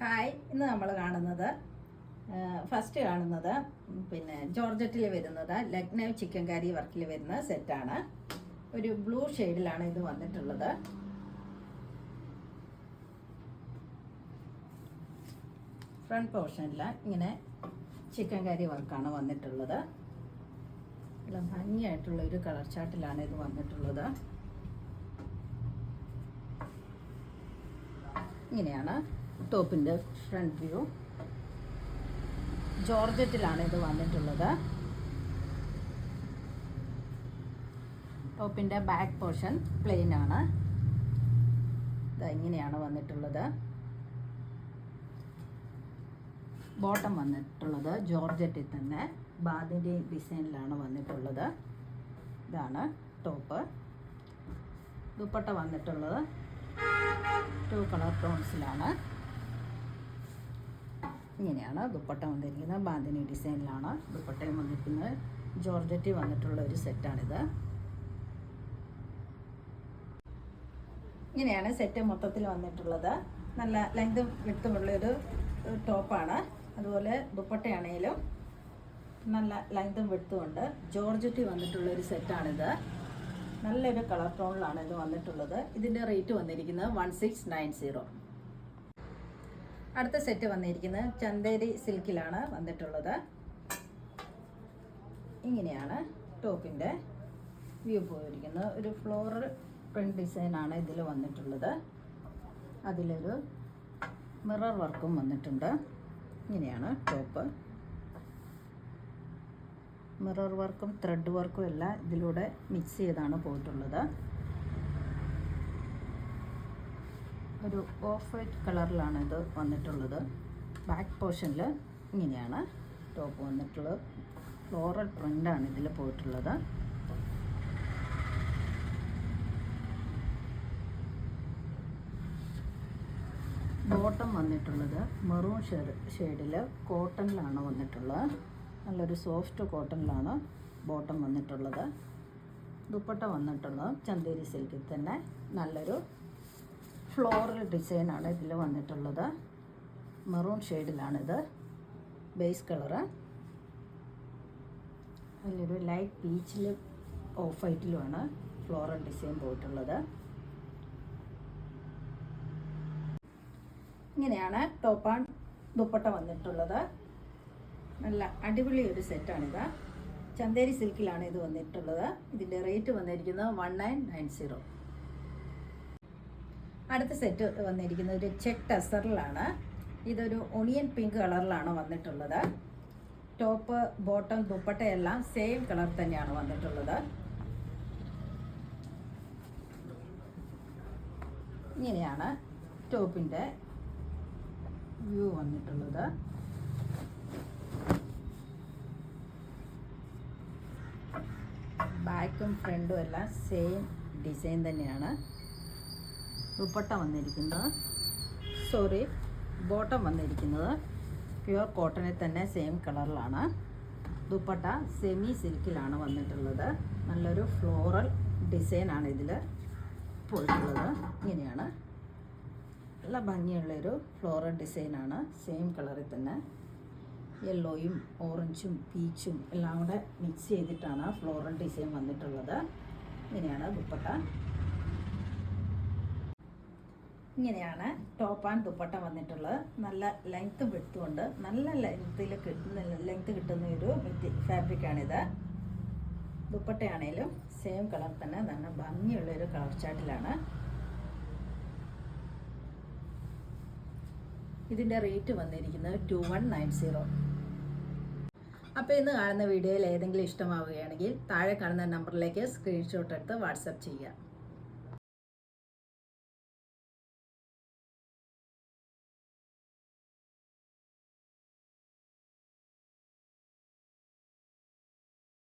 Hi, ഇന്ന് നമ്മൾ first കാണുന്നത് ജോർജറ്റിൽ വരുന്നത് ലക്നൗ ചിക്കൻ കറി വർക്കിൽ വരുന്ന സെറ്റാണ്. ഒരു ബ്ലൂ ഷെയ്ഡിലാണ് ഇത് വന്നിട്ടുള്ളത്. ഫ്രണ്ട് പോർഷനിൽ ഇങ്ങനെ ചിക്കൻ കറി വർക്കാണ് വന്നിട്ടുള്ളത്. നല്ല ഭംഗിയായിട്ടുള്ള ഒരു കളർ ചാർട്ടിലാണ് ഇത് വന്നിട്ടുള്ളത്. ഇങ്ങനെയാണ് ടോപ്പിൻ്റെ ഫ്രണ്ട് വ്യൂ. ജോർജറ്റിലാണ് ഇത് വന്നിട്ടുള്ളത്. ടോപ്പിൻ്റെ ബാക്ക് പോർഷൻ പ്ലെയിൻ ആണ്. ഇങ്ങനെയാണ് വന്നിട്ടുള്ളത്. ബോട്ടം വന്നിട്ടുള്ളത് ജോർജറ്റിൽ തന്നെ ബാദിൻ്റെ ഡിസൈനിലാണ് വന്നിട്ടുള്ളത്. ഇതാണ് ടോപ്പ്. ദുപ്പട്ട വന്നിട്ടുള്ളത് 2 കളർ ടോൺസിലാണ്. ഇങ്ങനെയാണ് ദുപ്പട്ട വന്നിരിക്കുന്നത്. ബാന്തിനി ഡിസൈനിലാണ് ദുപ്പട്ടയും വന്നിരിക്കുന്നത്. ജോർജറ്റി വന്നിട്ടുള്ള ഒരു സെറ്റാണിത്. ഇങ്ങനെയാണ് സെറ്റ് മൊത്തത്തിൽ വന്നിട്ടുള്ളത്. നല്ല ലെങ്തും വിട്ടുമുള്ളൊരു ടോപ്പാണ്. അതുപോലെ ദുപ്പട്ടയാണെങ്കിലും നല്ല ലെങ്തും വിട്ടുമുണ്ട്. ജോർജറ്റി വന്നിട്ടുള്ളൊരു സെറ്റാണിത്. നല്ലൊരു കളർ ടോണിലാണ് ഇത് വന്നിട്ടുള്ളത്. ഇതിൻ്റെ റേറ്റ് വന്നിരിക്കുന്നത് 1690. അടുത്ത സെറ്റ് വന്നിരിക്കുന്നത് ചന്ദേരി സിൽക്കിലാണ് വന്നിട്ടുള്ളത്. ഇങ്ങനെയാണ് ടോപ്പിൻ്റെ വ്യൂ പോയിരിക്കുന്നത്. ഒരു ഫ്ലോറൽ പ്രിന്റ് ഡിസൈനാണ് ഇതിൽ വന്നിട്ടുള്ളത്. അതിലൊരു മിറർ വർക്കും വന്നിട്ടുണ്ട്. ഇങ്ങനെയാണ് ടോപ്പ്. മിറർ വർക്കും ത്രെഡ് വർക്കും എല്ലാം ഇതിലൂടെ മിക്സ് ചെയ്താണ് പോയിട്ടുള്ളത്. ഒരു ഓഫ് വൈറ്റ് കളറിലാണ് ഇത് വന്നിട്ടുള്ളത്. ബാക്ക് പോർഷനിൽ ഇങ്ങനെയാണ് ടോപ്പ് വന്നിട്ടുള്ളത്. ഫ്ലോറൽ പ്രിൻ്റാണ് ഇതിൽ പോയിട്ടുള്ളത്. ബോട്ടം വന്നിട്ടുള്ളത് മെറൂൺ ഷെയ്ഡിൽ കോട്ടണിലാണ് വന്നിട്ടുള്ളത്. നല്ലൊരു സോഫ്റ്റ് കോട്ടണിലാണ് ബോട്ടം വന്നിട്ടുള്ളത്. ദുപ്പട്ട വന്നിട്ടുള്ളത് ചന്ദേരി സിൽക്കിൽ തന്നെ നല്ലൊരു ഫ്ലോറൽ ഡിസൈനാണ് ഇതിൽ വന്നിട്ടുള്ളത്. മെറൂൺ ഷെയ്ഡിലാണിത് ബേസ് കളറ്. അതിലൊരു ലൈറ്റ് പീച്ചിലും ഓഫ് വൈറ്റിലുമാണ് ഫ്ലോറൽ ഡിസൈൻ പോയിട്ടുള്ളത്. ഇങ്ങനെയാണ് ടോപ്പ് ആൻഡ് ദുപ്പട്ട വന്നിട്ടുള്ളത്. നല്ല അടിപൊളി ഒരു സെറ്റാണിത്. ചന്ദേരി സിൽക്കിലാണ് ഇത് വന്നിട്ടുള്ളത്. ഇതിൻ്റെ റേറ്റ് വന്നിരിക്കുന്നത് 1990. അടുത്ത സെറ്റ് വന്നിരിക്കുന്നത് ഒരു ചെക്ക് ടസറിലാണ്. ഇതൊരു ഒണിയൻ പിങ്ക് കളറിലാണ് വന്നിട്ടുള്ളത്. ടോപ്പ് ബോട്ടം ദുപ്പട്ടയെല്ലാം സെയിം കളർ തന്നെയാണ് വന്നിട്ടുള്ളത്. ഇങ്ങനെയാണ് ടോപ്പിൻ്റെ വ്യൂ വന്നിട്ടുള്ളത്. ബാക്കും ഫ്രണ്ടും എല്ലാം സെയിം ഡിസൈൻ തന്നെയാണ്. ദുപ്പട്ട വന്നിരിക്കുന്നത് ബോട്ടം വന്നിരിക്കുന്നത് പ്യുവർ കോട്ടണിൽ തന്നെ സെയിം കളറിലാണ്. ദുപ്പട്ട സെമി സിൽക്കിലാണ് വന്നിട്ടുള്ളത്. നല്ലൊരു ഫ്ലോറൽ ഡിസൈനാണ് ഇതിൽ പോയിട്ടുള്ളത്. ഇങ്ങനെയാണ് നല്ല ഭംഗിയുള്ളൊരു ഫ്ലോറൽ ഡിസൈനാണ്. സെയിം കളറിൽ തന്നെ യെല്ലോയും ഓറഞ്ചും പീച്ചും എല്ലാം കൂടെ മിക്സ് ചെയ്തിട്ടാണ് ഫ്ലോറൽ ഡിസൈൻ വന്നിട്ടുള്ളത്. ഇങ്ങനെയാണ് ദുപ്പട്ട. ഇങ്ങനെയാണ് ടോപ്പ് ആൻഡ് ദുപ്പട്ട വന്നിട്ടുള്ളത്. നല്ല ലെങ്ത്ത് വിട്ടുകൊണ്ട് നല്ല ലെങ്ത്ത് കിട്ടുന്ന ഒരു ഫാബ്രിക്കാണിത്. ദുപ്പട്ടയാണേലും സെയിം കളർ തന്നെ നല്ല ഭംഗിയുള്ളൊരു കളർ ചാർട്ടിലാണ്. ഇതിൻ്റെ റേറ്റ് വന്നിരിക്കുന്നത് 2190. അപ്പോൾ ഇന്ന് കാണുന്ന വീഡിയോയിൽ ഏതെങ്കിലും ഇഷ്ടമാവുകയാണെങ്കിൽ താഴെ കാണുന്ന നമ്പറിലേക്ക് സ്ക്രീൻഷോട്ട് എടുത്ത് വാട്സപ്പ് ചെയ്യുക.